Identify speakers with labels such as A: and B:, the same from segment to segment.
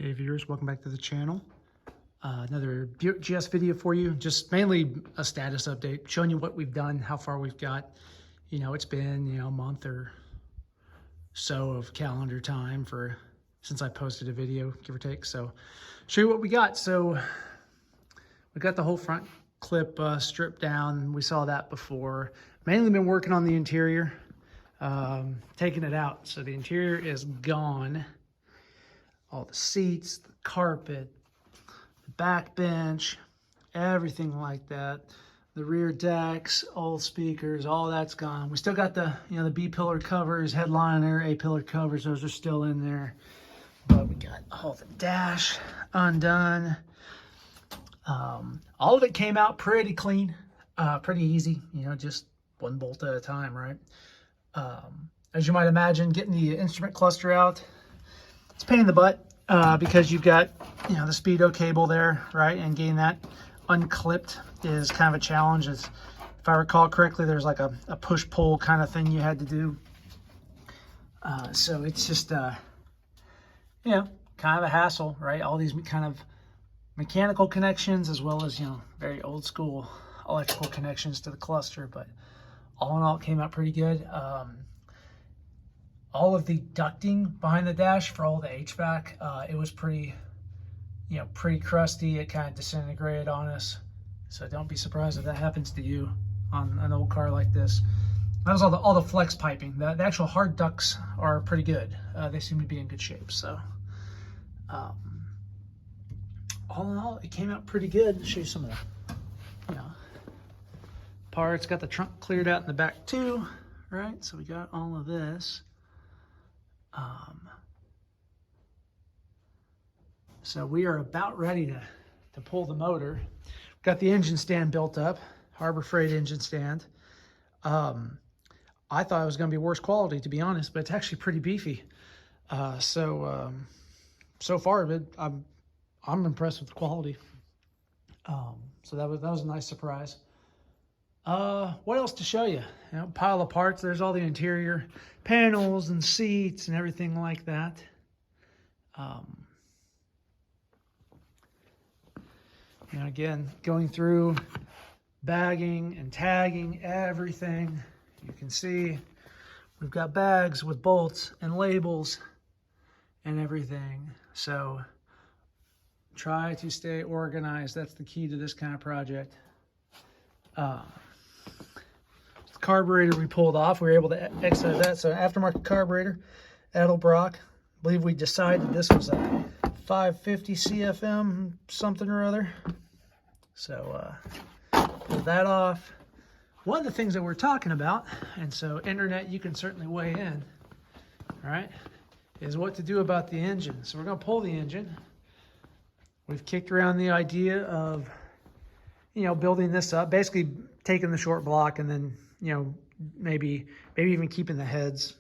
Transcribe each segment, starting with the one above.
A: Hey viewers, welcome back to the channel. Another Buick GS video for you, just mainly a status update, showing you what we've done, how far we've got. You know, it's been, a month or so of calendar time since I posted a video, give or take. So show you what we got. So we got the whole front clip stripped down. We saw that before. Mainly been working on the interior, taking it out. So the interior is gone. All the seats, the carpet, the back bench, everything like that. The rear decks, all speakers, all that's gone. We still got the, the B pillar covers, headliner, A pillar covers. Those are still in there. But we got all the dash undone. All of it came out pretty clean, pretty easy. Just one bolt at a time, right? As you might imagine, getting the instrument cluster out, it's a pain in the butt because you've got, the speedo cable there, right? And getting that unclipped is kind of a challenge. If I recall correctly, there's like a push-pull kind of thing you had to do. So it's just, kind of a hassle, right? All these kind of mechanical connections as well as, very old school electrical connections to the cluster. But all in all, it came out pretty good. All of the ducting behind the dash for all the HVAC, it was pretty crusty. It kind of disintegrated on us. So don't be surprised if that happens to you on an old car like this. That was all the flex piping. The actual hard ducts are pretty good. They seem to be in good shape. So all in all, it came out pretty good. I'll show you some of the parts. Got the trunk cleared out in the back too, right? So we got all of this. So we are about ready to pull the motor. Got the engine stand built up, Harbor Freight engine stand. I thought it was going to be worse quality, to be honest, but it's actually pretty beefy. So far, I'm impressed with the quality. So that was a nice surprise. What else to show you? Pile of parts. There's all the interior panels and seats and everything like that. Again, going through bagging and tagging everything. You can see we've got bags with bolts and labels and everything. So try to stay organized. That's the key to this kind of project. The carburetor we pulled off, we were able to exit that. So aftermarket carburetor, Edelbrock. I believe we decided this was a 550 CFM something or other. So pull that off. One of the things that we're talking about, and so internet, you can certainly weigh in, all right, is what to do about the engine. So we're going to pull the engine. We've kicked around the idea of, building this up, basically taking the short block and then, maybe even keeping the heads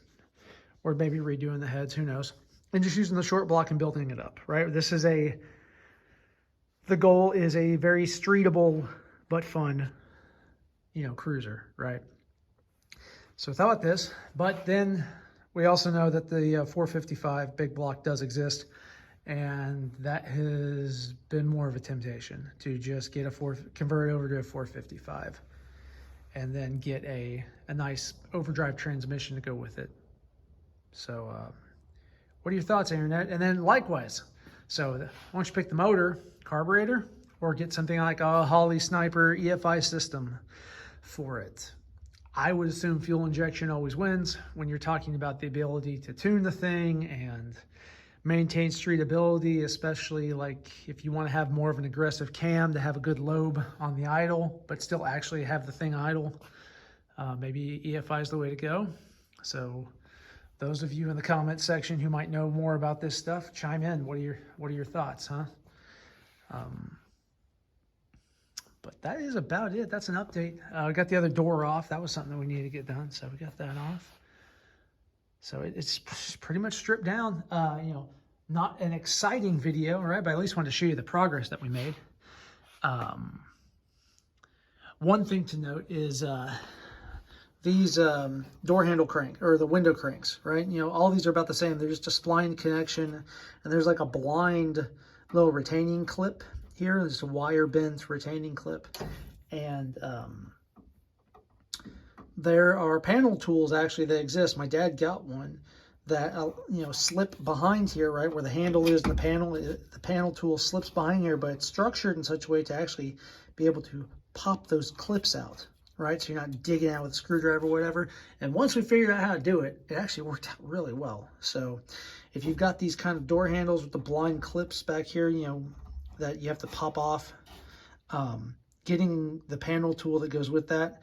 A: or maybe redoing the heads, who knows, and just using the short block and building it up, right? The goal is a very streetable but fun, cruiser, right? So we thought about this, but then we also know that the 455 big block does exist, and that has been more of a temptation to just get convert it over to a 455 and then get a nice overdrive transmission to go with it. So what are your thoughts, internet? And then likewise, so once you pick the motor, carburetor, or get something like a Holley Sniper EFI system for it. I would assume fuel injection always wins when you're talking about the ability to tune the thing and maintain streetability, especially like if you want to have more of an aggressive cam to have a good lobe on the idle, but still actually have the thing idle. Maybe EFI is the way to go. So those of you in the comment section who might know more about this stuff, chime in. What are your thoughts, huh? But that is about it. That's an update. We got the other door off. That was something that we needed to get done, so we got that off. So it's pretty much stripped down. Not an exciting video, right? But I at least wanted to show you the progress that we made. One thing to note is these door handle crank or the window cranks, right? You know, all these are about the same. They're just a spline connection, and there's like a blind little retaining clip here. There's a wire bent retaining clip, and there are panel tools actually that exist. My dad got one that you know, slip behind here, right where the handle is, and the panel tool slips behind here, but it's structured in such a way to actually be able to pop those clips out, right? So you're not digging out with a screwdriver or whatever. And once we figured out how to do it, it actually worked out really well. So if you've got these kind of door handles with the blind clips back here, you know, that you have to pop off, getting the panel tool that goes with that,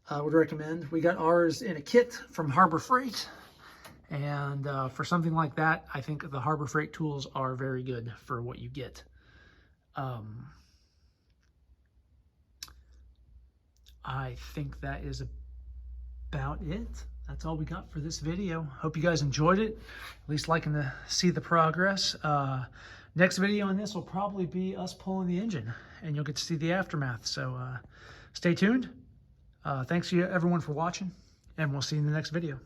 A: I would recommend. We got ours in a kit from Harbor Freight. And for something like that, I think the Harbor Freight tools are very good for what you get. I think that is about it. That's all we got for this video. Hope you guys enjoyed it, at least liking to see the progress. Next video on this will probably be us pulling the engine, and you'll get to see the aftermath. So stay tuned. Thanks to everyone for watching, and we'll see you in the next video.